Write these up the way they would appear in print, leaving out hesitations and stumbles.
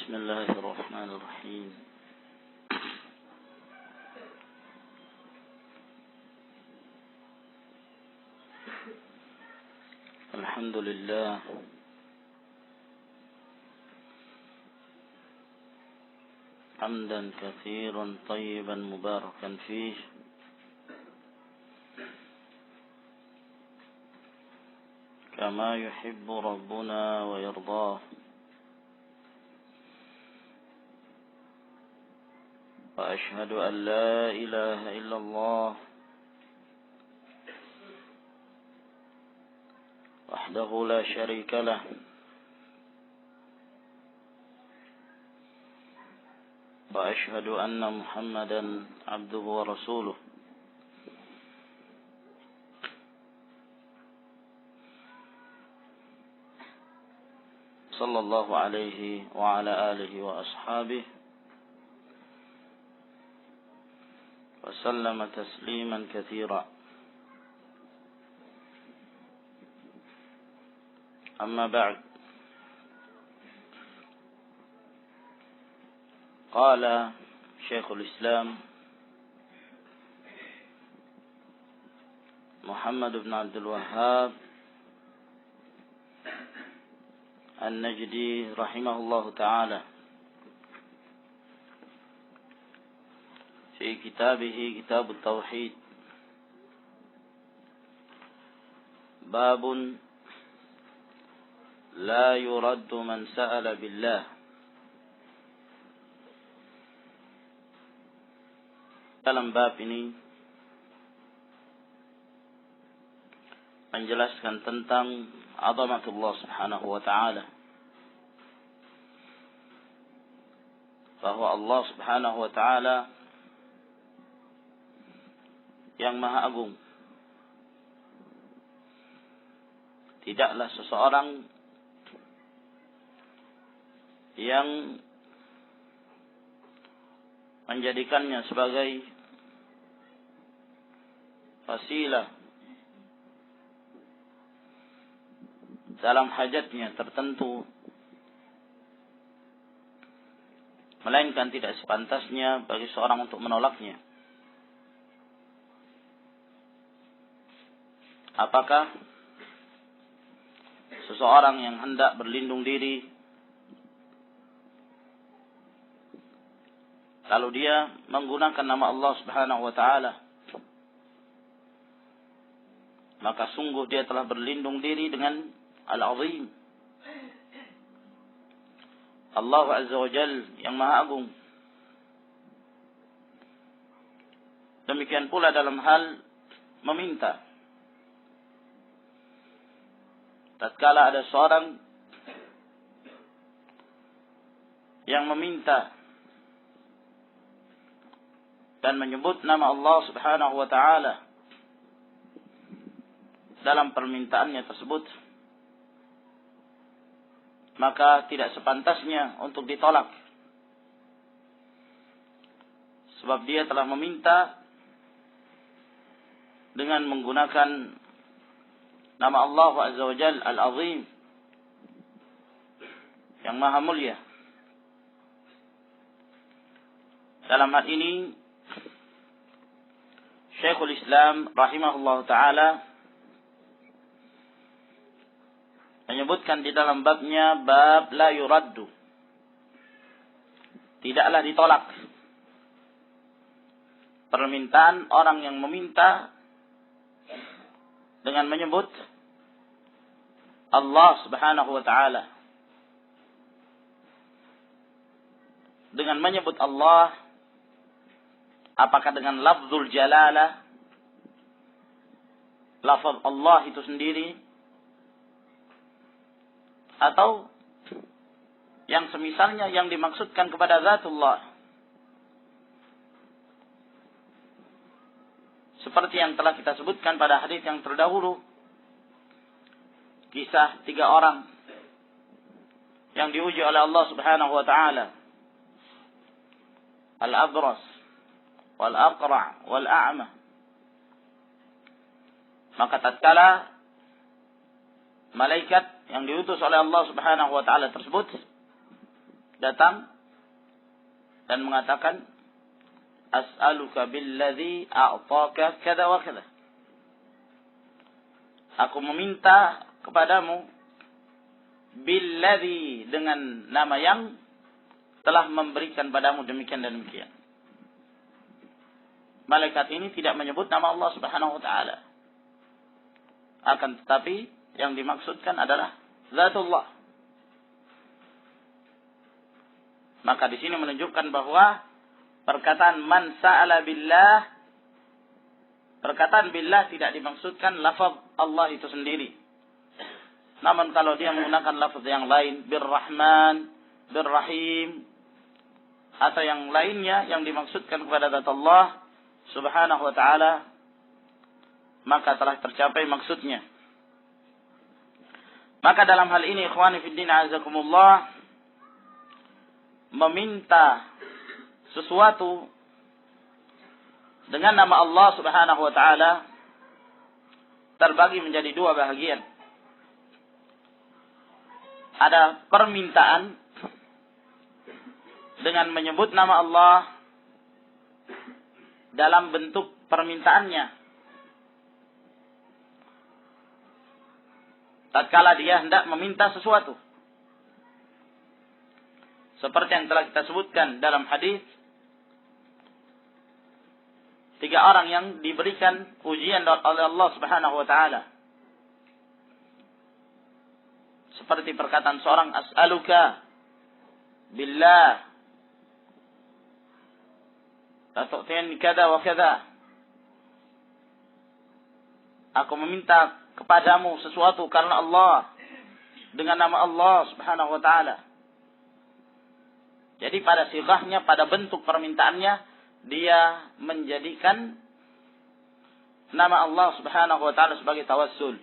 بسم الله الرحمن الرحيم. الحمد لله حمدا كثيرا طيبا مباركا فيه كما يحب ربنا ويرضاه، وأشهد أن لا إله إلا الله وحده لا شريك له، وأشهد أن محمدا عبده ورسوله. صلى الله عليه وعلى آله وأصحابه وسلم تسليما كثيرا. أما بعد، قال شيخ الإسلام محمد بن عبد الوهاب النجدي رحمه الله تعالى في كتابه كتاب التوحيد: باب لا يرد من سأل بالله. Dalam bab ini menjelaskan tentang azamatullah subhanahu wa ta'ala, bahwa Allah subhanahu wa ta'ala yang maha agung. Tidaklah seseorang yang menjadikannya sebagai wasilah dalam hajatnya tertentu, melainkan tidak sepantasnya bagi seorang untuk menolaknya. Apakah seseorang yang hendak berlindung diri, lalu dia menggunakan nama Allah subhanahu wa ta'ala, maka sungguh dia telah berlindung diri dengan Al-Azim, Allah Azza wa Jal yang maha agung. Demikian pula dalam hal meminta. Tatkala ada seorang yang meminta dan menyebut nama Allah subhanahu wa ta'ala dalam permintaannya tersebut, maka tidak sepantasnya untuk ditolak, sebab dia telah meminta dengan menggunakan nama Allah Azza wa Jal Al-Azim, yang maha mulia. Dalam hal ini Syekhul Islam rahimahullah ta'ala menyebutkan di dalam babnya, bab la yuraddu, tidaklah ditolak permintaan orang yang meminta dengan menyebut Allah subhanahu wa ta'ala. Dengan menyebut Allah, apakah dengan lafzul jalalah, lafaz Allah itu sendiri, atau yang semisalnya yang dimaksudkan kepada zatullah, seperti yang telah kita sebutkan pada hadis yang terdahulu, kisah 3 orang yang diuji oleh Allah subhanahu wa ta'ala, Al-Abras, Wal-Aqra' Wal-A'ma. Maka tatkala malaikat yang diutus oleh Allah subhanahu wa ta'ala tersebut datang dan mengatakan, as'aluka billadzi a'taka kada wa kada. Aku meminta kepadamu billadzi, dengan nama yang telah memberikan padamu demikian dan demikian. Malaikat ini tidak menyebut nama Allah Subhanahu wa taala. Akan tetapi yang dimaksudkan adalah zatullah. Maka di sini menunjukkan bahwa perkataan man sa'ala billah, perkataan billah tidak dimaksudkan lafaz Allah itu sendiri. Namun kalau dia menggunakan lafaz yang lain, birrahman, birrahim, atau yang lainnya yang dimaksudkan kepada zat Allah Subhanahu wa ta'ala, maka telah tercapai maksudnya. Maka dalam hal ini, ikhwani fiddin azakumullah, meminta sesuatu dengan nama Allah Subhanahu wa ta'ala terbagi menjadi dua bahagian. Ada permintaan dengan menyebut nama Allah dalam bentuk permintaannya. Tatkala dia hendak meminta sesuatu. Seperti yang telah kita sebutkan dalam hadis, 3 orang yang diberikan ujian oleh Allah Subhanahu wa taala. Seperti perkataan seorang, as'aluka billah la tu'tini kada wa kada. Aku meminta kepadamu sesuatu karena Allah, dengan nama Allah Subhanahu wa taala. Jadi pada sighahnya, pada bentuk permintaannya, dia menjadikan nama Allah Subhanahu wa taala sebagai tawassul.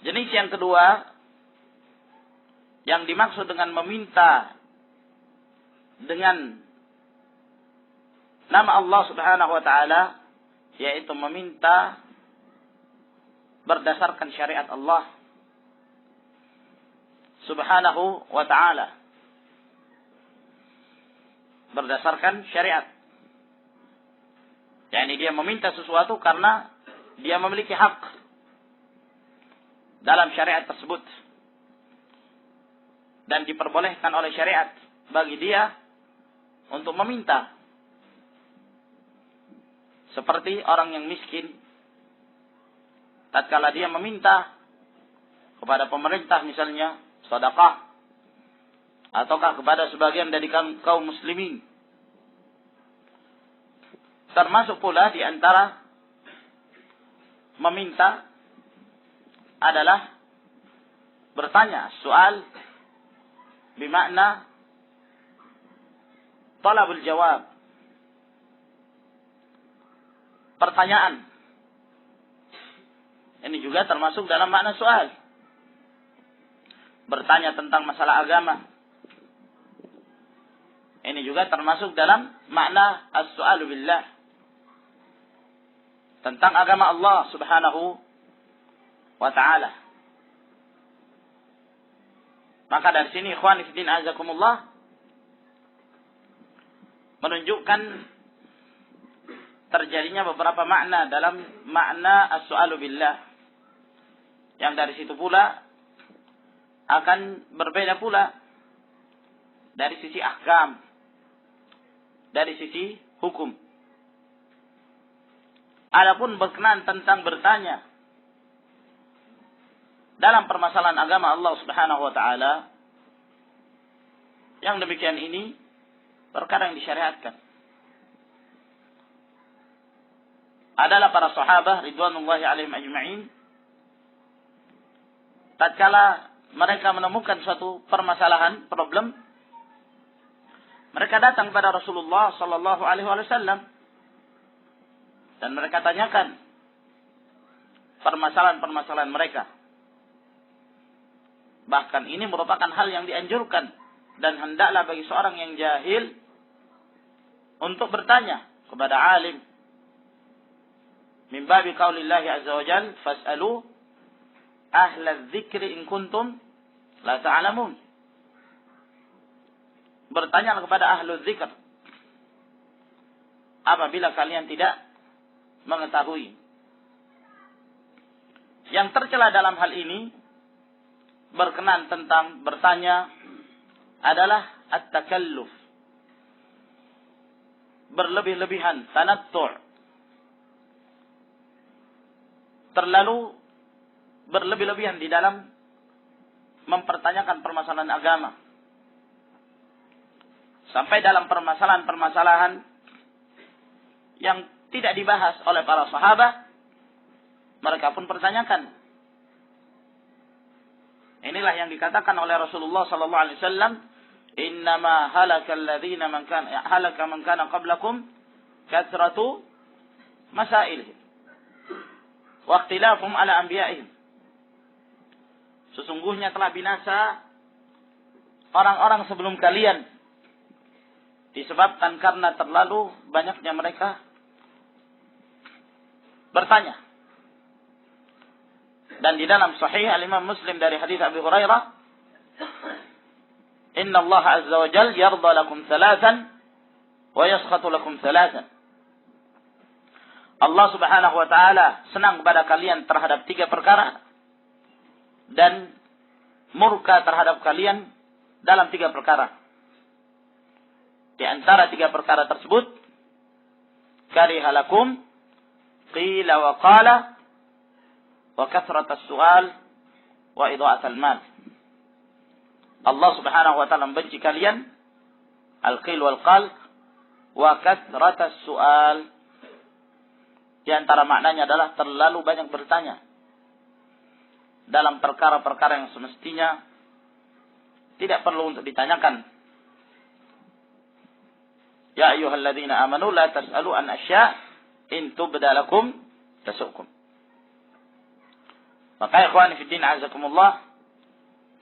Jenis yang kedua, yang dimaksud dengan meminta dengan nama Allah Subhanahu wa taala, yaitu meminta berdasarkan syariat Allah Subhanahu wa ta'ala. Berdasarkan syariat. Yani dia meminta sesuatu karena dia memiliki hak dalam syariat tersebut. Dan diperbolehkan oleh syariat bagi dia untuk meminta. Seperti orang yang miskin, tatkala dia meminta kepada pemerintah misalnya sedekah, ataukah kepada sebagian dari kaum muslimin. Termasuk pula di antara meminta adalah bertanya, soal bermakna talabul jawab, pertanyaan. Ini juga termasuk dalam makna soal. Bertanya tentang masalah agama. Ini juga termasuk dalam makna as-su'alu billah. Tentang agama Allah Subhanahu wa ta'ala. Maka dari sini ikhwani fiddin azakumullah, menunjukkan terjadinya beberapa makna dalam makna as-su'alu billah. Yang dari situ pula akan berbeda pula dari sisi ahkam, dari sisi hukum. Adapun berkenaan tentang bertanya dalam permasalahan agama Allah Subhanahu wa taala, yang demikian ini perkara yang disyariatkan. Adalah para sahabat ridwanullahi alaihim ajma'in, tatkala mereka menemukan suatu permasalahan, problem, mereka datang kepada Rasulullah sallallahu alaihi wasallam dan mereka tanyakan permasalahan-permasalahan mereka. Bahkan ini merupakan hal yang dianjurkan dan hendaklah bagi seorang yang jahil untuk bertanya kepada alim. Min babi qaulillahi azza wa jalla, fas'alu ahla dzikri in kuntum la ta'lamun. Bertanyalah kepada ahlu dzikr apabila kalian tidak mengetahui. Yang tercela dalam hal ini berkenaan tentang bertanya adalah at-takalluf. Berlebih-lebihan, tanattu'. Terlalu berlebih-lebihan di dalam mempertanyakan permasalahan agama. Sampai dalam permasalahan-permasalahan yang tidak dibahas oleh para sahabat, mereka pun pertanyakan. Inilah yang dikatakan oleh Rasulullah sallallahu alaihi wasallam, "Innama halaka alladziina man kana qablakum kathratu masailihim wa ikhtilafum ala anbiya'ihim." Sesungguhnya telah binasa orang-orang sebelum kalian disebabkan karena terlalu banyaknya mereka bertanya. Dan di dalam Sahih Al-Imam Muslim dari hadis Abu Hurairah, "Inna Allah azza wa jalla yarda lakum thalathan wa yaskhatu lakum thalathan." Allah Subhanahu wa taala senang kepada kalian terhadap 3 perkara dan murka terhadap kalian dalam 3 perkara. Di antara 3 perkara tersebut, karihalakum qila wa qala wa kathratus su'al wa idha'atul mal. Allah Subhanahu wa taala membenci kalian al-qil wal qal wa kathratus su'al. Di antara maknanya adalah terlalu banyak bertanya dalam perkara-perkara yang semestinya tidak perlu untuk ditanyakan. Ya ayyuhalladzina amanu la tas'alu an asya' in tubda lakum tasukum. Maka ikhwan fillah azakumullah,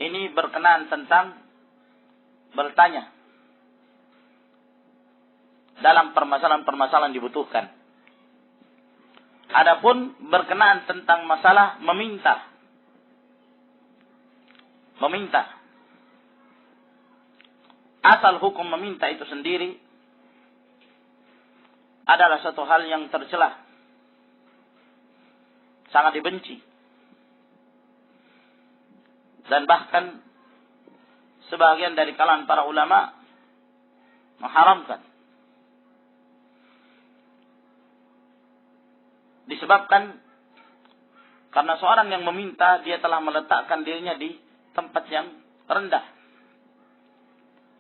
ini berkenaan tentang bertanya dalam permasalahan-permasalahan dibutuhkan. Adapun berkenaan tentang masalah meminta. Asal hukum meminta itu sendiri adalah satu hal yang tercela, sangat dibenci, dan bahkan sebagian dari kalangan para ulama mengharamkan. Disebabkan karena seorang yang meminta, dia telah meletakkan dirinya di tempat yang rendah.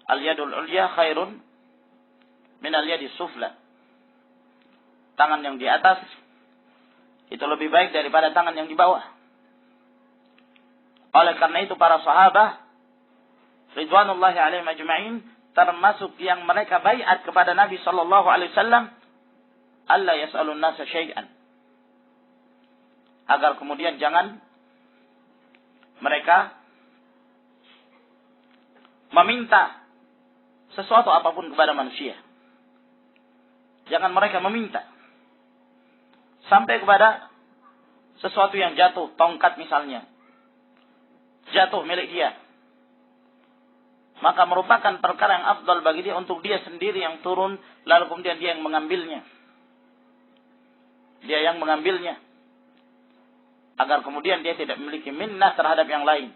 Al-yadul ulya khairun min al-yadis sufla. Tangan yang di atas itu lebih baik daripada tangan yang di bawah. Oleh karena itu para sahabat ridwanullahi alaihim ajma'in, termasuk yang mereka baiat kepada Nabi sallallahu alaihi wasallam, alla yas'alun nasa syai'an, agar kemudian jangan mereka meminta sesuatu apapun kepada manusia. Jangan mereka meminta sampai kepada sesuatu yang jatuh, tongkat misalnya, jatuh milik dia. Maka merupakan perkara yang afdal bagi dia untuk dia sendiri yang turun, lalu kemudian dia yang mengambilnya. Dia yang mengambilnya. Agar kemudian dia tidak memiliki minnah terhadap yang lain.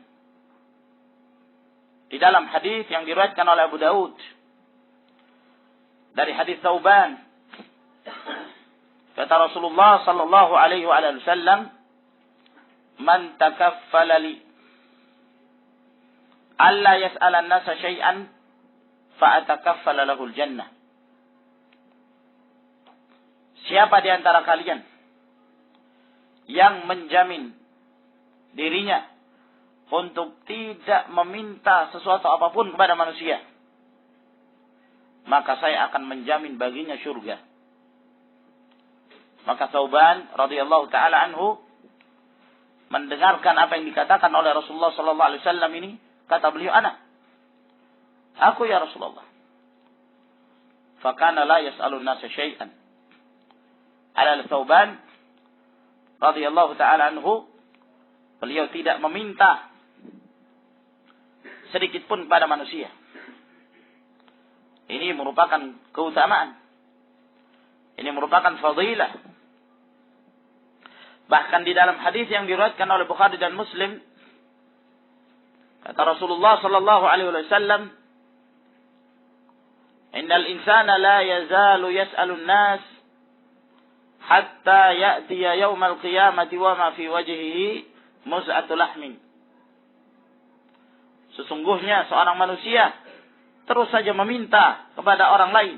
Di dalam hadis yang diriwayatkan oleh Abu Daud, dari hadis Thauban, kata Rasulullah sallallahu alaihi wasallam, "Man takaffala li alla yas'ala an-nasa syai'an fa atakaffala lahu al-jannah." Siapa di antara kalian yang menjamin dirinya untuk tidak meminta sesuatu apapun kepada manusia, maka saya akan menjamin baginya surga. Maka Thauban radhiyallahu taala anhu mendengarkan apa yang dikatakan oleh Rasulullah sallallahu alaihi wasallam ini, kata beliau, aku ya Rasulullah. Fakana la yas'alun nasa syai'an. Ala Thauban radhiyallahu taala anhu, beliau tidak meminta sedikit pun pada manusia. Ini merupakan keutamaan. Ini merupakan fadilah. Bahkan di dalam hadis yang diriwayatkan oleh Bukhari dan Muslim, kata Rasulullah sallallahu alaihi wasallam, "Innal insana la yazalu yas'alu an-nas hatta ya'tiya yaumal qiyamati wa ma fi wajhihi muz'atu lahmin." Sesungguhnya seorang manusia terus saja meminta kepada orang lain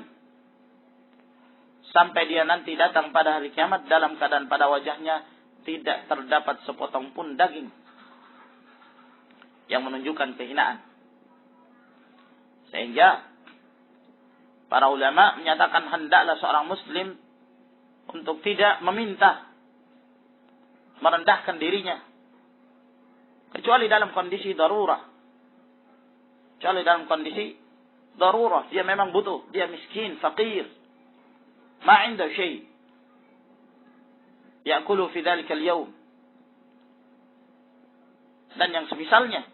sampai dia nanti datang pada hari kiamat dalam keadaan pada wajahnya tidak terdapat sepotong pun daging, yang menunjukkan kehinaan. Sehingga para ulama menyatakan hendaklah seorang muslim untuk tidak meminta, merendahkan dirinya, kecuali dalam kondisi darurah. Kecuali dalam kondisi darurah, dia memang butuh, dia miskin, fakir, ma 'inda syai' ya'kulu fi dhalika al-yawm, dan yang semisalnya,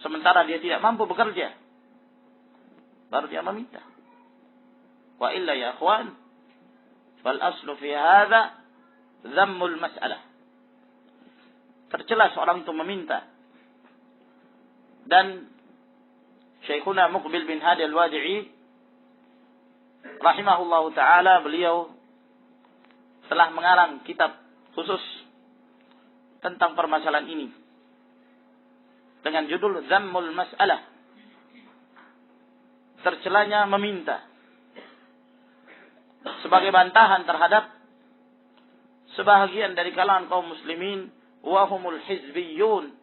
sementara dia tidak mampu bekerja, baru dia meminta. Wa illa ya akhwan, fal aslu fi hadha dhammul mas'alah. Tercela seorang itu meminta. Dan Syekhuna Muqbil bin Hadi Al-Wadi'i rahimahullahu ta'ala, beliau telah mengarang kitab khusus tentang permasalahan ini dengan judul Dhammul Mas'alah, tercelanya meminta, sebagai bantahan terhadap sebahagian dari kalangan kaum muslimin wahumul hizbiyun,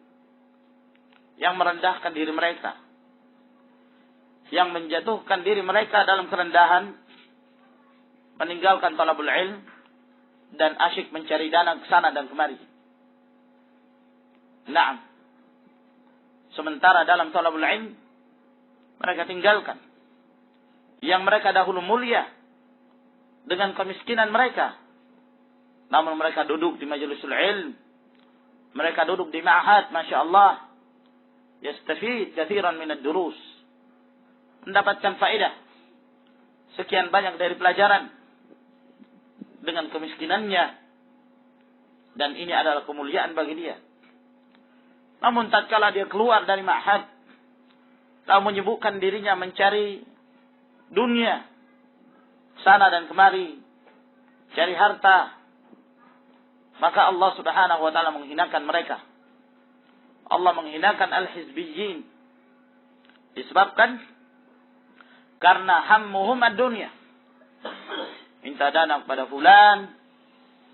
yang merendahkan diri mereka, yang menjatuhkan diri mereka dalam kerendahan, meninggalkan talabul ilm, dan asyik mencari dana ke sana dan kemari. Naam. Sementara dalam talabul ilm mereka tinggalkan yang mereka dahulu mulia dengan kemiskinan mereka, namun mereka duduk di majlisul ilm, mereka duduk di ma'had, masya Allah, yastafid kathiran minad durus, mendapatkan faedah sekian banyak dari pelajaran dengan kemiskinannya, dan ini adalah kemuliaan bagi dia. Namun tatkala dia keluar dari ma'had lalu menyibukkan dirinya mencari dunia sana dan kemari, cari harta, maka Allah Subhanahu wa taala menghinakan mereka. Allah menghinakan al-hizbiyyin disebabkan karena hammuhum ad-dunya, minta dana kepada fulan,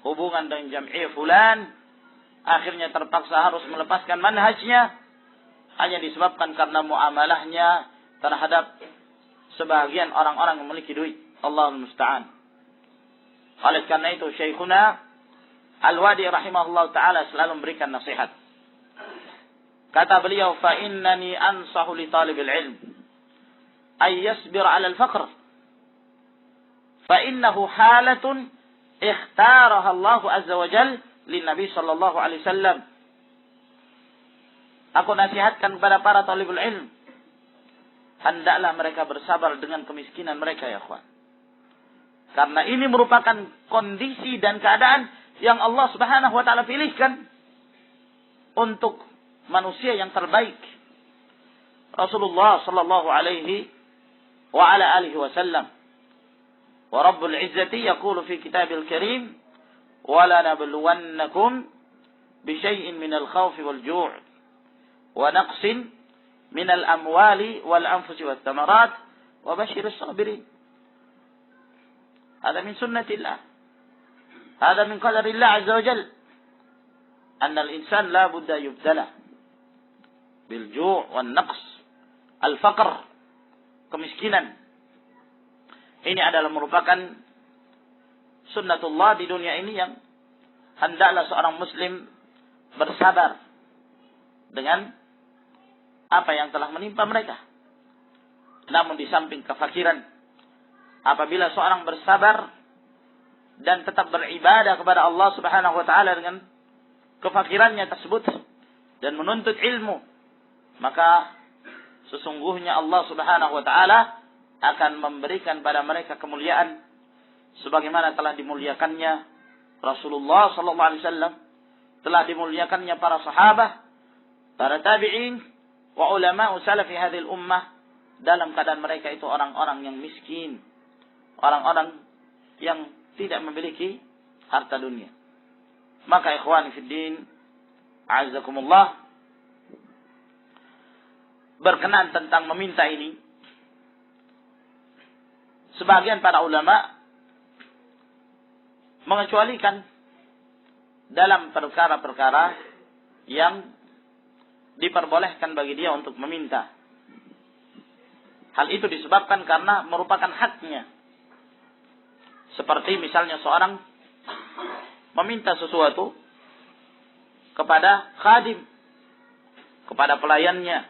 hubungan dengan jam'iyah fulan, akhirnya terpaksa harus melepaskan manhajnya hanya disebabkan karena muamalahnya terhadap sebahagian orang-orang yang memiliki duit. Allahul musta'an. Oleh karena itu Syekhuna Al-Wadi rahimahullah ta'ala selalu memberikan nasihat. Kata beliau, fa innani ansahu li talibil ilm ay yasbir 'ala al-faqr fa innahu halatun ikhtaraha Allah azza wa jalla lin Nabi sallallahu alaihi wasallam. Aku nasihatkan kepada para talibul ilm, hendaklah mereka bersabar dengan kemiskinan mereka, ya ikhwan. Karena ini merupakan kondisi dan keadaan yang Allah Subhanahu wa taala pilihkan untuk manusia yang terbaik. Rasulullah sallallahu alaihi wa ala alihi wasallam. Wa Rabbul Izzati yaqulu fi Kitabil Karim, "Wa la nabluwannakum bi syai'in minal khawfi wal ju' wa naqsin minal amwali wal anfusi wat thamarat wa basyiris sabirin." Hada min sunnatillah. Hada min qadarillah azza wa jalla. Anna al-insan la budda yubtala bil ju' wan naqs, al-faqr, kemiskinan. Ini adalah merupakan sunnatullah di dunia ini yang hendaklah seorang muslim bersabar dengan apa yang telah menimpa mereka. Namun di samping kefakiran, apabila seorang bersabar dan tetap beribadah kepada Allah Subhanahu wa taala dengan kefakirannya tersebut dan menuntut ilmu, maka sesungguhnya Allah Subhanahu wa taala akan memberikan pada mereka kemuliaan sebagaimana telah dimuliakannya Rasulullah sallallahu alaihi wasallam, telah dimuliakannya para sahabat, para tabi'in wa ulama salafi hadhil ummah, dalam keadaan mereka itu orang-orang yang miskin, orang-orang yang tidak memiliki harta dunia. Maka ikhwani fid din, a'azzakumullah, berkenan tentang meminta ini, sebagian para ulama mengecualikan dalam perkara-perkara yang diperbolehkan bagi dia untuk meminta. Hal itu disebabkan karena merupakan haknya. Seperti misalnya seorang meminta sesuatu kepada khadim, kepada pelayannya.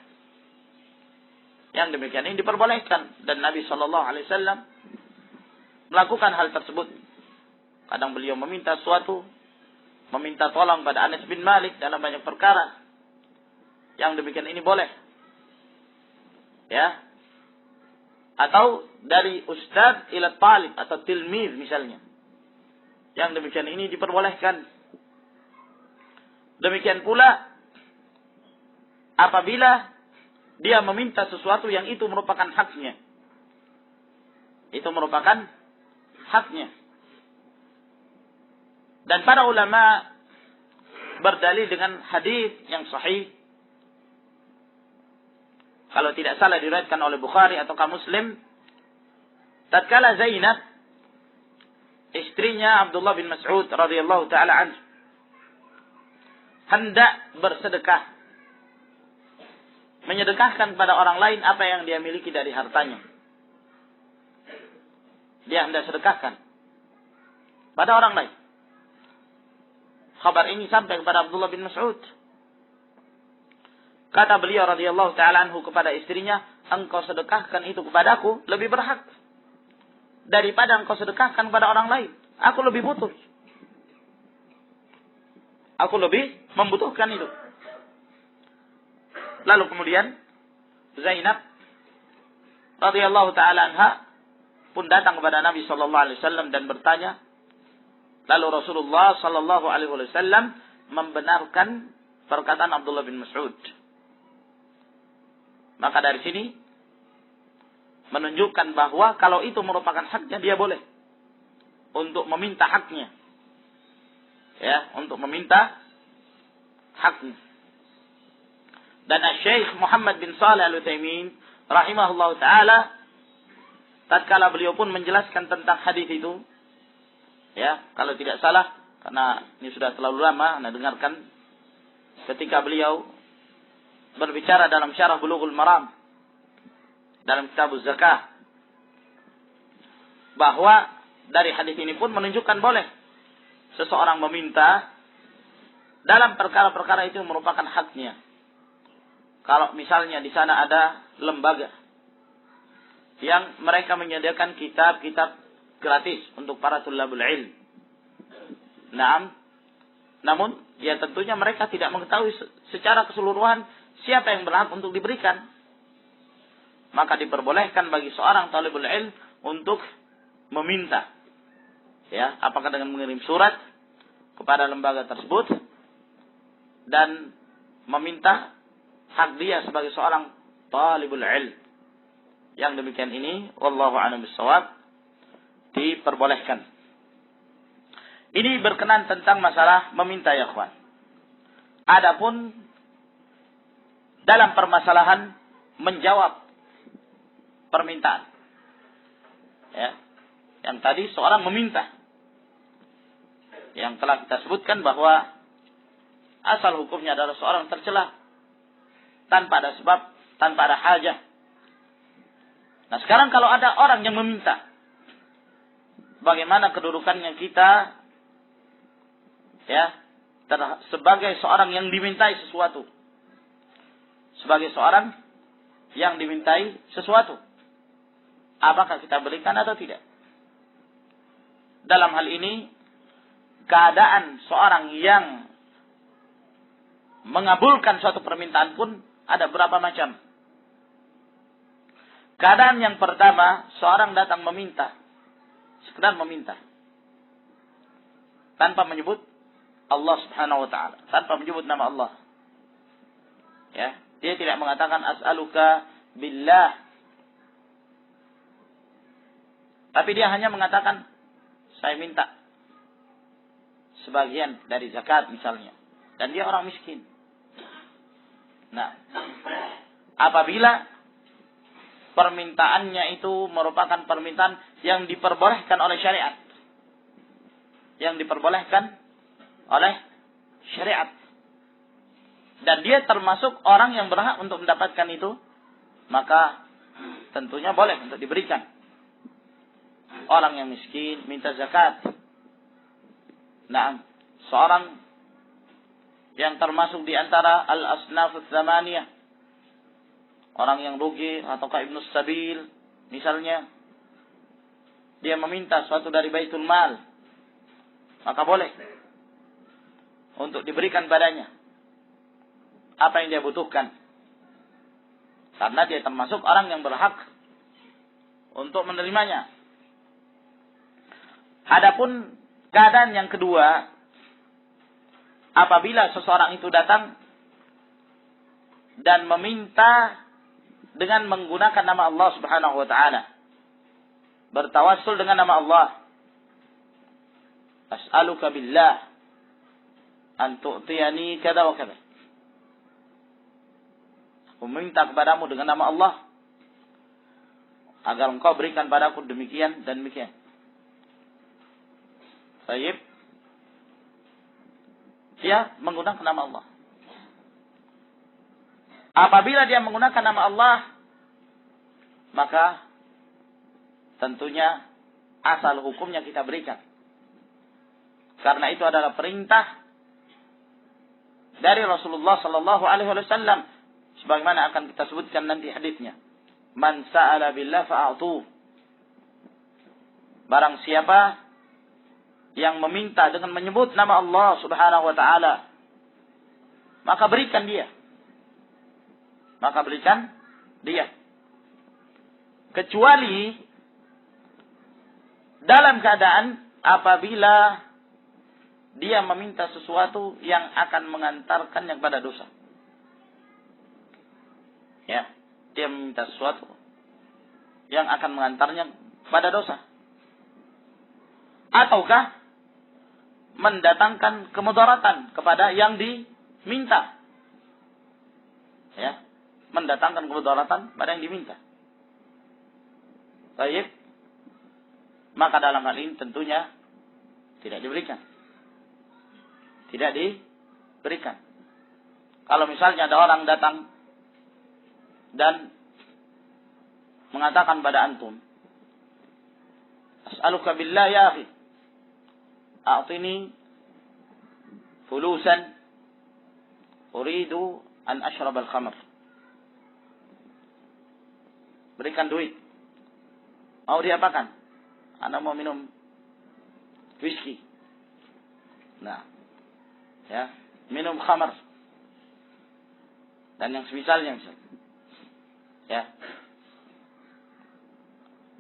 Yang demikian ini diperbolehkan, dan Nabi sallallahu alaihi wasallam melakukan hal tersebut. Kadang beliau meminta sesuatu, meminta tolong pada Anas bin Malik dalam banyak perkara. Yang demikian ini boleh. Ya. Atau dari ustaz ila talib atau tilmiz misalnya. Yang demikian ini diperbolehkan. Demikian pula apabila dia meminta sesuatu yang itu merupakan haknya. Itu merupakan haknya. Dan para ulama berdalil dengan hadis yang sahih. Kalau tidak salah diriwayatkan oleh Bukhari atau Muslim, tatkala Zainab, istrinya Abdullah bin Mas'ud radhiyallahu taala anhu, hendak bersedekah, menyedekahkan kepada orang lain apa yang dia miliki dari hartanya. Dia hendak sedekahkan pada orang lain. Kabar ini sampai kepada Abdullah bin Mas'ud. Kata beliau radhiyallahu taala anhu kepada istrinya, engkau sedekahkan itu kepadaku lebih berhak daripada engkau sedekahkan kepada orang lain. Aku lebih butuh. Aku lebih membutuhkan itu. Lalu kemudian Zainab radhiyallahu taala anha pun datang kepada Nabi sallallahu alaihi wasallam dan bertanya. Lalu Rasulullah sallallahu alaihi wasallam membenarkan perkataan Abdullah bin Mas'ud. Maka dari sini menunjukkan bahwa kalau itu merupakan haknya, dia boleh untuk meminta haknya. Ya, untuk meminta haknya. Dan Syekh Muhammad bin Shalih Al-Utsaimin rahimahullahu taala tatkala beliau pun menjelaskan tentang hadis itu, ya, kalau tidak salah, karena ini sudah terlalu lama Anda dengarkan, ketika beliau berbicara dalam syarah Bulughul Maram dalam kitab Zakah, bahwa dari hadis ini pun menunjukkan boleh seseorang meminta dalam perkara-perkara itu merupakan haknya. Kalau misalnya di sana ada lembaga yang mereka menyediakan kitab-kitab gratis untuk para tulabul ilm. Namun ya tentunya mereka tidak mengetahui secara keseluruhan siapa yang berhak untuk diberikan. Maka diperbolehkan bagi seorang talibul ilm untuk meminta. Ya, apakah dengan mengirim surat kepada lembaga tersebut dan meminta hak dia sebagai seorang talibul ilm. Yang demikian ini wallahu a'lam bissawab diperbolehkan. Ini berkenan tentang masalah meminta, ya ikhwan. Adapun dalam permasalahan menjawab permintaan, ya, yang tadi seorang meminta, yang telah kita sebutkan bahwa asal hukumnya adalah seorang tercela tanpa ada sebab, tanpa ada hajah. Nah sekarang kalau ada orang yang meminta, bagaimana kedudukannya kita, ya, sebagai seorang yang dimintai sesuatu, sebagai seorang yang dimintai sesuatu, apakah kita berikan atau tidak? Dalam hal ini, keadaan seorang yang mengabulkan suatu permintaan pun ada berapa macam. Keadaan yang pertama, seorang datang meminta, sekedar meminta, tanpa menyebut Allah Subhanahu wa taala, tanpa menyebut nama Allah. Ya, dia tidak mengatakan as'aluka billah. Tapi dia hanya mengatakan saya minta sebagian dari zakat misalnya, dan dia orang miskin. Nah, apabila permintaannya itu merupakan permintaan yang diperbolehkan oleh syariat, yang diperbolehkan oleh syariat, dan dia termasuk orang yang berhak untuk mendapatkan itu, maka tentunya boleh untuk diberikan. Orang yang miskin minta zakat. Nah, seorang yang termasuk di antara al-asnaf ats-tsamaniyah, orang yang rugi ataukah ibnu sabil misalnya, dia meminta sesuatu dari baitul mal, maka boleh untuk diberikan padanya apa yang dia butuhkan, karena dia termasuk orang yang berhak untuk menerimanya. Adapun keadaan yang kedua, apabila seseorang itu datang dan meminta dengan menggunakan nama Allah Subhanahu wa taala, bertawassul dengan nama Allah, as'aluka billah an tu'tiyani kada wa kada, aku meminta kepadamu dengan nama Allah agar engkau berikan padaku demikian dan demikian. Baik, dia menggunakan nama Allah. Apabila dia menggunakan nama Allah, maka tentunya asal hukumnya kita berikan, karena itu adalah perintah dari Rasulullah sallallahu alaihi wasallam, sebagaimana akan kita sebutkan nanti hadisnya. Man sa'ala billah fa'atuh. Barang siapa yang meminta dengan menyebut nama Allah Subhanahu wa taala, maka berikan dia. Maka berikan dia. Kecuali dalam keadaan apabila dia meminta sesuatu yang akan mengantarkannya kepada dosa. Ya, dia meminta sesuatu yang akan mengantarnya kepada dosa. Ataukah mendatangkan kemudaratan kepada yang diminta. Ya, mendatangkan kemudaratan pada yang diminta. Baik. Maka dalam hal ini tentunya tidak diberikan. Tidak diberikan. Kalau misalnya ada orang datang dan mengatakan pada antum, as'aluka billah ya akhi, a'tini fulusan uridu an ashrab al-khamr. Berikan duit. Mau diapakan? Anda mau minum whisky. Nah, ya, minum khamr dan yang semisalnya misalnya. Ya.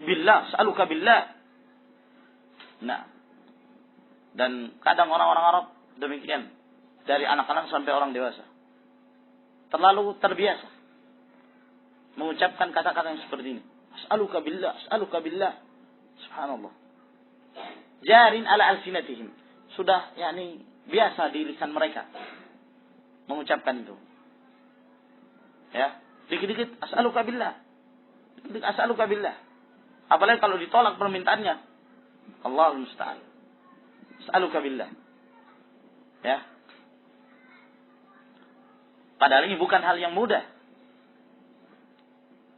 Billah, as'aluka billah. Nah, dan kadang orang-orang Arab demikian, dari anak-anak sampai orang dewasa, terlalu terbiasa mengucapkan kata-kata yang seperti ini. As'aluka billah, as'aluka billah. Subhanallah. Jarin ala alsinatihim. Sudah yakni biasa di lisan mereka mengucapkan itu. Ya, dikit-dikit as'aluka billah. Dikit-dikit as'aluka billah. Apalagi kalau ditolak permintaannya. Allahul musta'an. As'aluka billah. Ya. Padahal ini bukan hal yang mudah.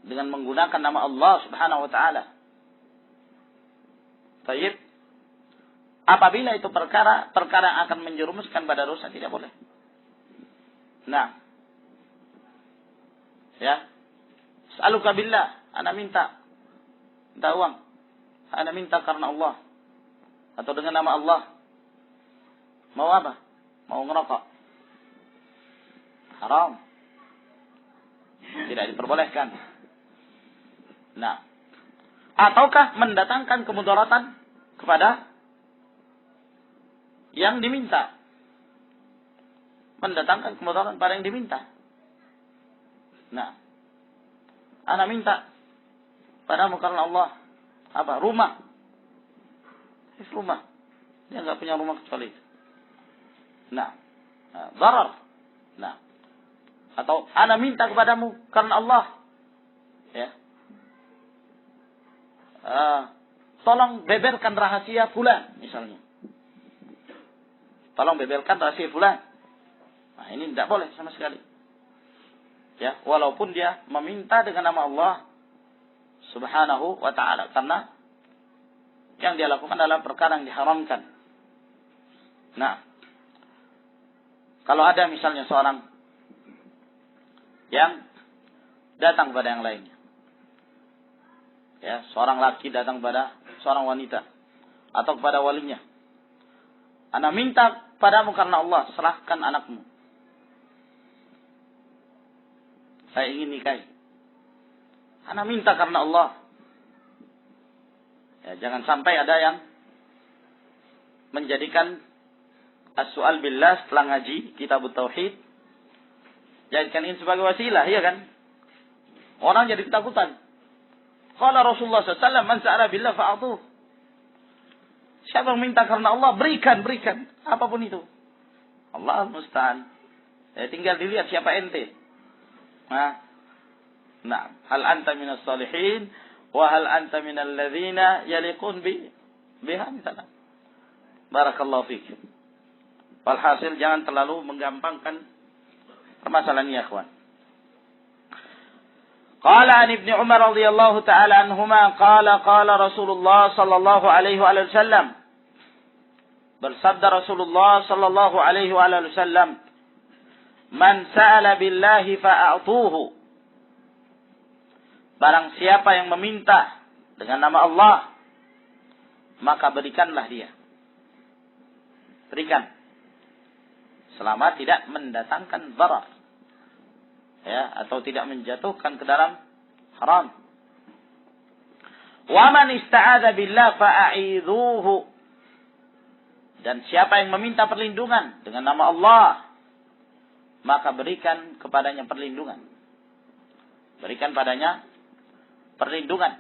Dengan menggunakan nama Allah Subhanahu wa taala. Baik. Apabila itu perkara yang akan menjerumuskan pada dosa, tidak boleh. Nah. Ya. As'aluka billah, ana minta uang. Ana minta karena Allah. Atau dengan nama Allah. Mau apa? Mau ngerokok. Haram. Tidak diperbolehkan. Nah, ataukah mendatangkan kemudaratan kepada yang diminta. Mendatangkan kemudaratan pada yang diminta. Nah, ana minta padamu karena Allah apa? Rumah. Rumah. Dia enggak punya rumah kecuali itu. Nah, darar. Nah, atau ana minta kepadamu karena Allah. Ya. Tolong beberkan rahasia fulan misalnya. Tolong beberkan rahasia fulan. Nah, ini tidak boleh sama sekali. Ya, walaupun dia meminta dengan nama Allah Subhanahu wa ta'ala, karena yang dia lakukan adalah perkara yang diharamkan. Nah, kalau ada misalnya seorang yang datang kepada yang lainnya. Ya, seorang laki datang kepada seorang wanita atau kepada walinya. Ana minta padamu karena Allah, serahkan anakmu. Saya ingin nikahi. Ana minta karena Allah. Ya, jangan sampai ada yang menjadikan as-su'al billah setelah ngaji kitab tauhid, jadikan ini sebagai wasilah, ya kan? Orang jadi ketakutan. Qala Rasulullah SAW, man sa'ala billah fa'atuh. Siapa yang minta karena Allah, berikan. Apapun itu. Allah musta'an. Ya, tinggal dilihat siapa ente. Nah, hal anta minas salihin wa hal anta minal ladzina yaliqun biha misalnya. Barakallahu fiik. Walhasil jangan terlalu menggampangkan permasalahan ini, ya ikhwan. Qala an Ibnu Umar radhiyallahu ta'ala anhuma qala Rasulullah sallallahu alaihi wasallam. Bersabda Rasulullah sallallahu alaihi wasallam, "Man sa'ala billahi fa'atuhu." Barang siapa yang meminta dengan nama Allah, maka berikanlah dia. Berikan. Selama tidak mendatangkan darar. Ya, atau tidak menjatuhkan ke dalam haram. Wa man ista'adza billah fa'idhuhu. Dan siapa yang meminta perlindungan dengan nama Allah, maka berikan kepadanya perlindungan. Berikan padanya perlindungan.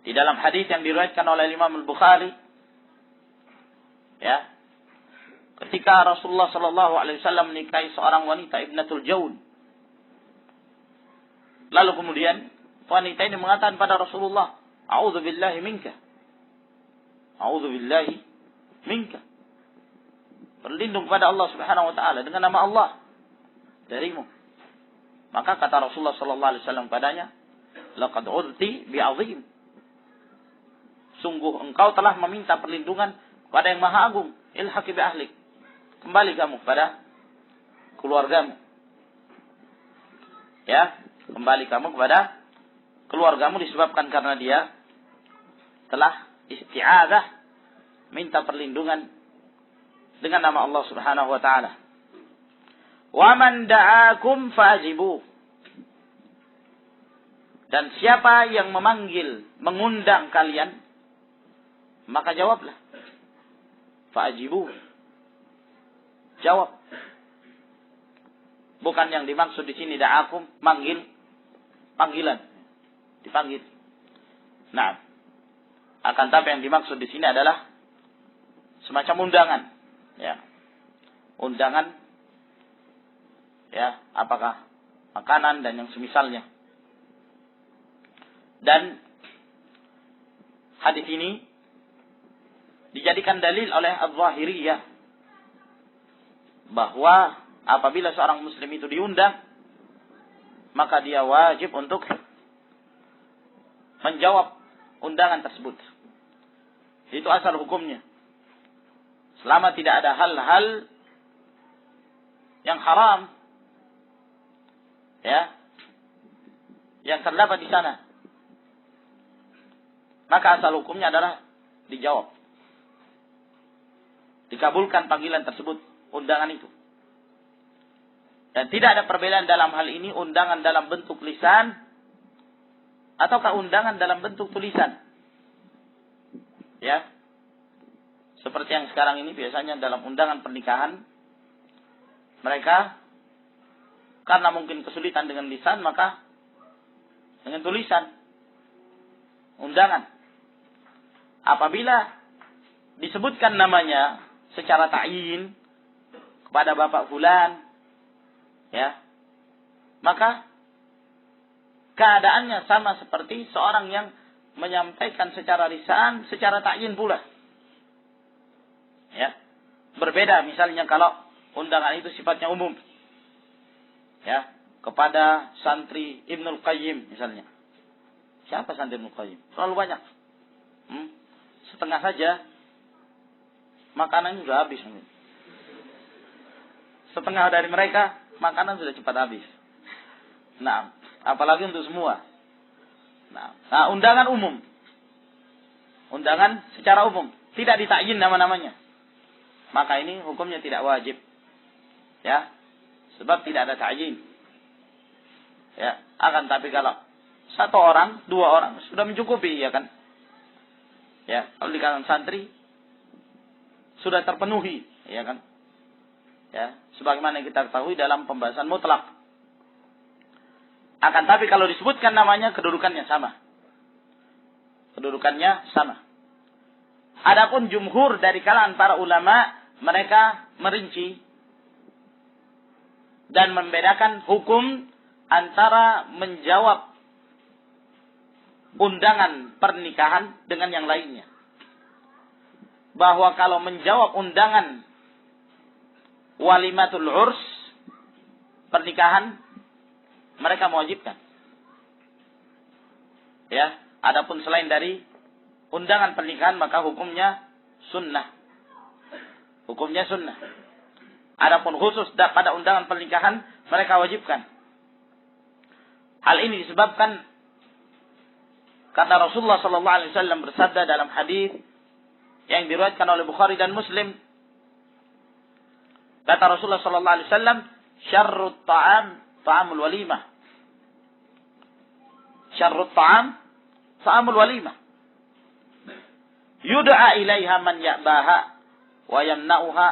Di dalam hadis yang diriwayatkan oleh Imam Al-Bukhari, ya, ketika Rasulullah sallallahu alaihi wasallam menikahi seorang wanita ibnatul jaun. Lalu kemudian wanita ini mengatakan pada Rasulullah, "A'udzu billahi minka." A'udzu billahi minka. Berlindung kepada Allah Subhanahu wa taala dengan nama Allah darimu. Maka kata Rasulullah sallallahu alaihi wasallam padanya, "Laqad udti bi'azim." Sungguh engkau telah meminta perlindungan kepada yang Maha Agung. Ilhaqi bi ahlik. Kembali kamu kepada keluargamu. Ya, kembali kamu kepada keluargamu disebabkan karena dia telah isti'adzah, minta perlindungan dengan nama Allah Subhanahu wa taala. Wa man da'akum fa'ajibu. Dan siapa yang memanggil, mengundang kalian, maka jawablah. Fa'ajibu. Jawab. Bukan yang dimaksud di sini da'akum, manggil, panggilan. Dipanggil. Nah, akan tapi yang dimaksud di sini adalah semacam undangan. Ya. Undangan, ya, apakah makanan dan yang semisalnya. Dan hadis ini dijadikan dalil oleh Az-Zahiriyah bahwa apabila seorang muslim itu diundang, maka dia wajib untuk menjawab undangan tersebut. Itu asal hukumnya. Selama tidak ada hal-hal yang haram, ya, yang terdapat di sana, maka asal hukumnya adalah dijawab. Dikabulkan panggilan tersebut, undangan itu. Dan tidak ada perbedaan dalam hal ini, undangan dalam bentuk lisan ataukah undangan dalam bentuk tulisan. Ya. Seperti yang sekarang ini biasanya dalam undangan pernikahan, mereka karena mungkin kesulitan dengan lisan, maka dengan tulisan undangan. Apabila disebutkan namanya secara ta'yin kepada Bapak fulan, ya, maka keadaannya sama seperti seorang yang menyampaikan secara lisan, secara ta'yin pula. Ya. Berbeda misalnya kalau undangan itu sifatnya umum. Ya, kepada santri Ibnul Qayyim misalnya. Siapa santri Ibnul Qayyim? Terlalu banyak. Setengah saja makanan sudah habis. Setengah dari mereka makanan sudah cepat habis. Nah, apalagi untuk semua. Nah, undangan umum. Undangan secara umum, tidak ditakyin nama-namanya. Maka ini hukumnya tidak wajib. Ya. Sebab tidak ada ta'yin. Ya, akan tapi kalau satu orang, dua orang sudah mencukupi, ya kan? Ya, kalau di kalangan santri sudah terpenuhi, ya kan? Ya, sebagaimana kita ketahui dalam pembahasan mutlak. Akan tapi kalau disebutkan namanya, kedudukannya sama. Kedudukannya sama. Adapun jumhur dari kalangan para ulama, mereka merinci dan membedakan hukum antara menjawab undangan pernikahan dengan yang lainnya. Bahwa kalau menjawab undangan walimatul urs, pernikahan, mereka mewajibkan. Ya, adapun selain dari undangan pernikahan, maka hukumnya sunnah. Hukumnya sunnah. Adapun khusus pada undangan pernikahan, mereka wajibkan. Hal ini disebabkan karena Rasulullah sallallahu alaihi wasallam bersabda dalam hadis yang diriwayatkan oleh Bukhari dan Muslim. Kata Rasulullah sallallahu alaihi wasallam, "Syarrut ta'am ta'amul walimah." Syarrut ta'am ta'amul walimah. Yud'a ilaiha man ya'baha wa yamna'uha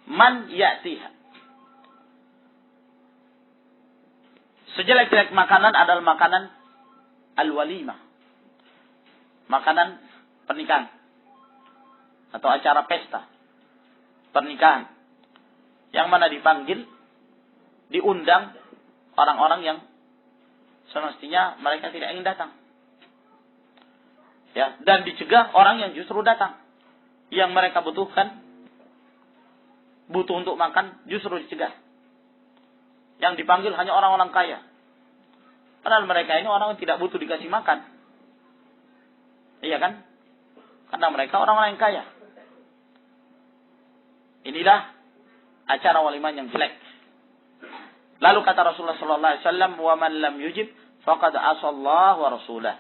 man ya'tiha. Sejelek-jelek makanan adalah makanan al-walimah. Makanan pernikahan atau acara pesta pernikahan yang mana dipanggil, diundang orang-orang yang semestinya mereka tidak ingin datang. Ya, dan dicegah orang yang justru datang. Yang mereka butuhkan, butuh untuk makan, justru dicegah. Yang dipanggil hanya orang-orang kaya. Padahal mereka ini orang yang tidak butuh dikasih makan. Iya kan? Karena mereka orang-orang yang kaya. Inilah acara walimah yang jelek. Lalu kata Rasulullah sallallahu alaihi wasallam, "Wa man lam yujib faqad asallahu wa rasulah."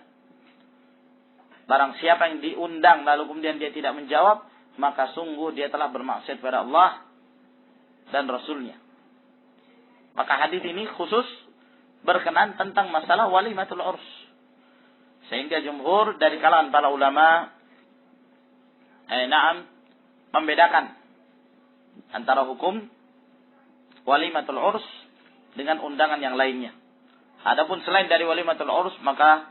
Barang siapa yang diundang lalu kemudian dia tidak menjawab, maka sungguh dia telah bermaksiat kepada Allah dan Rasulnya. Maka hadis ini khusus berkenan tentang masalah walimatul urs. Sehingga jumhur dari kalangan para ulama membedakan antara hukum walimatul urs dengan undangan yang lainnya. Adapun selain dari walimatul urs, maka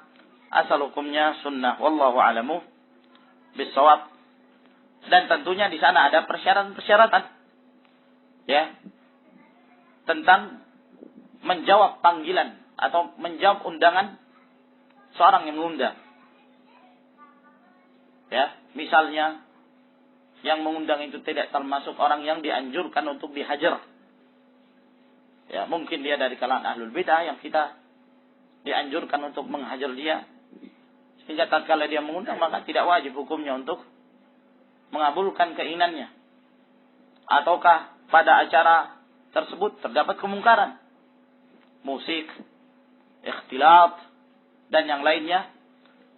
asal hukumnya sunnah. Wallahu a'lamu bissawab. Dan tentunya di sana ada persyaratan-persyaratan. Ya. Tentang menjawab panggilan atau menjawab undangan seorang yang mengundang. Ya, misalnya yang mengundang itu tidak termasuk orang yang dianjurkan untuk dihajar. Ya, mungkin dia dari kalangan ahlul bidah yang kita dianjurkan untuk menghajar dia. Sehingga tatkala dia mengundang, maka tidak wajib hukumnya untuk mengabulkan keinginannya. Ataukah pada acara tersebut terdapat kemungkaran, musik, ikhtilat, dan yang lainnya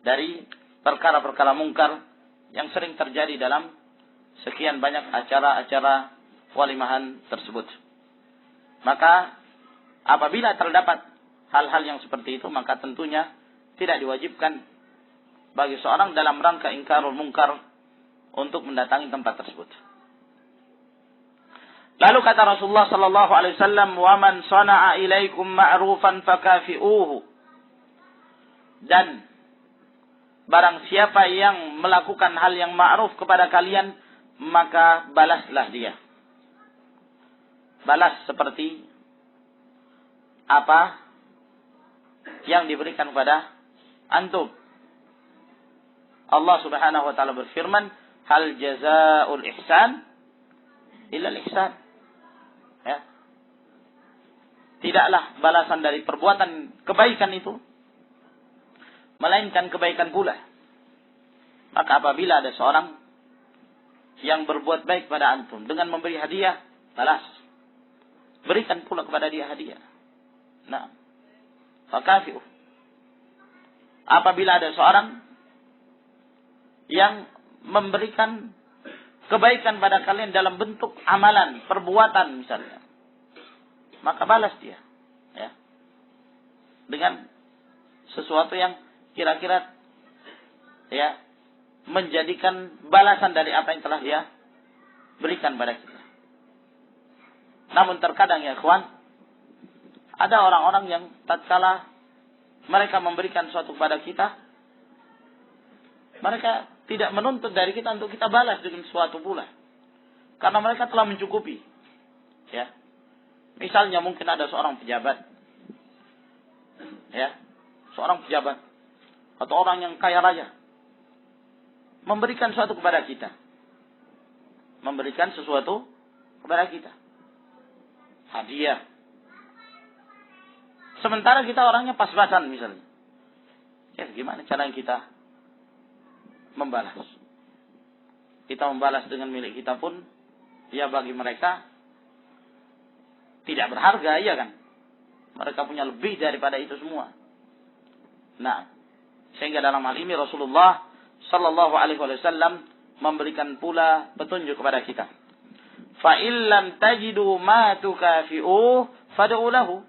dari perkara-perkara mungkar yang sering terjadi dalam sekian banyak acara-acara walimahan tersebut. Maka apabila terdapat hal-hal yang seperti itu, maka tentunya tidak diwajibkan bagi seorang dalam rangka ingkarul munkar untuk mendatangi tempat tersebut. Lalu kata Rasulullah sallallahu alaihi wasallam, "Wa man sana'a ilaikum ma'rufan fakafi'uhu." Dan barang siapa yang melakukan hal yang ma'ruf kepada kalian, maka balaslah dia. Balas seperti apa yang diberikan kepada antum. Allah Subhanahu wa taala berfirman, "Hal jazaa'ul ihsan illa al-ihsan." Ya. Tidaklah balasan dari perbuatan kebaikan itu melainkan kebaikan pula. Maka apabila ada seorang yang berbuat baik pada antum dengan memberi hadiah, balas. Berikan pula kepada dia hadiah. Nah, fakafi'u. Apabila ada seorang yang memberikan kebaikan pada kalian dalam bentuk amalan, perbuatan misalnya, maka balas dia, ya, dengan sesuatu yang kira-kira, ya, menjadikan balasan dari apa yang telah dia berikan pada kita. Namun terkadang ya ikhwan, ada orang-orang yang tatkala mereka memberikan sesuatu kepada kita, mereka tidak menuntut dari kita untuk kita balas dengan sesuatu pula. Karena mereka telah mencukupi. Ya. Misalnya mungkin ada seorang pejabat. Ya. Seorang pejabat. Atau orang yang kaya raya. Memberikan sesuatu kepada kita. Memberikan sesuatu kepada kita. Hadiah. Sementara kita orangnya pas-pasan misalnya. Ya, gimana cara kita membalas? Kita membalas dengan milik kita pun, ya bagi mereka tidak berharga, iya kan? Mereka punya lebih daripada itu semua. Nah, sehingga dalam hal ini Rasulullah sallallahu alaihi wasallam memberikan pula petunjuk kepada kita. Fa illam tajidu ma tukafi'u fad'u lahu.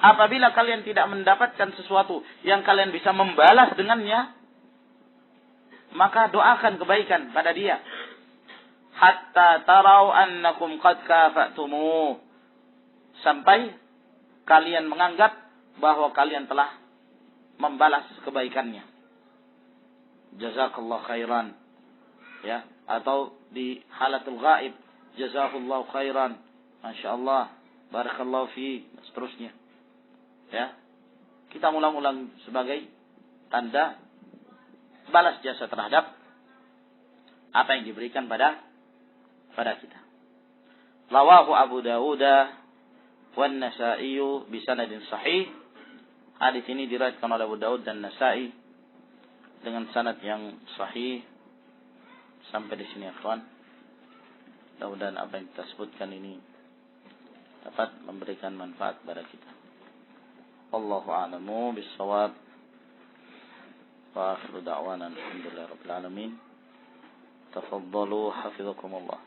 Apabila kalian tidak mendapatkan sesuatu yang kalian bisa membalas dengannya, maka doakan kebaikan pada dia. Hatta tarau annakum qad kafa'tumuh. Sampai kalian menganggap bahwa kalian telah membalas kebaikannya. Jazakallahu khairan. Ya, atau di halatul ghaib, jazakallahu khairan. Masyaallah, barakallahu fi, dan seterusnya. Ya. Kita ulang-ulang sebagai tanda balas jasa terhadap apa yang diberikan pada kita. Rawahu Abu Dawud wan Nasa'i bi sanadin sahih. Hadis ini diriwayatkan oleh Abu Dawud dan Nasa'i dengan sanad yang sahih. Sampai di sini, ikhwan. Mudah-mudahan apa yang kita sebutkan ini dapat memberikan manfaat kepada kita. Wallahu a'lamu bis-shawab. Wa akhiru da'wana alhamdulillahi rabbil alamin. Tafaddalu hafizakumullah.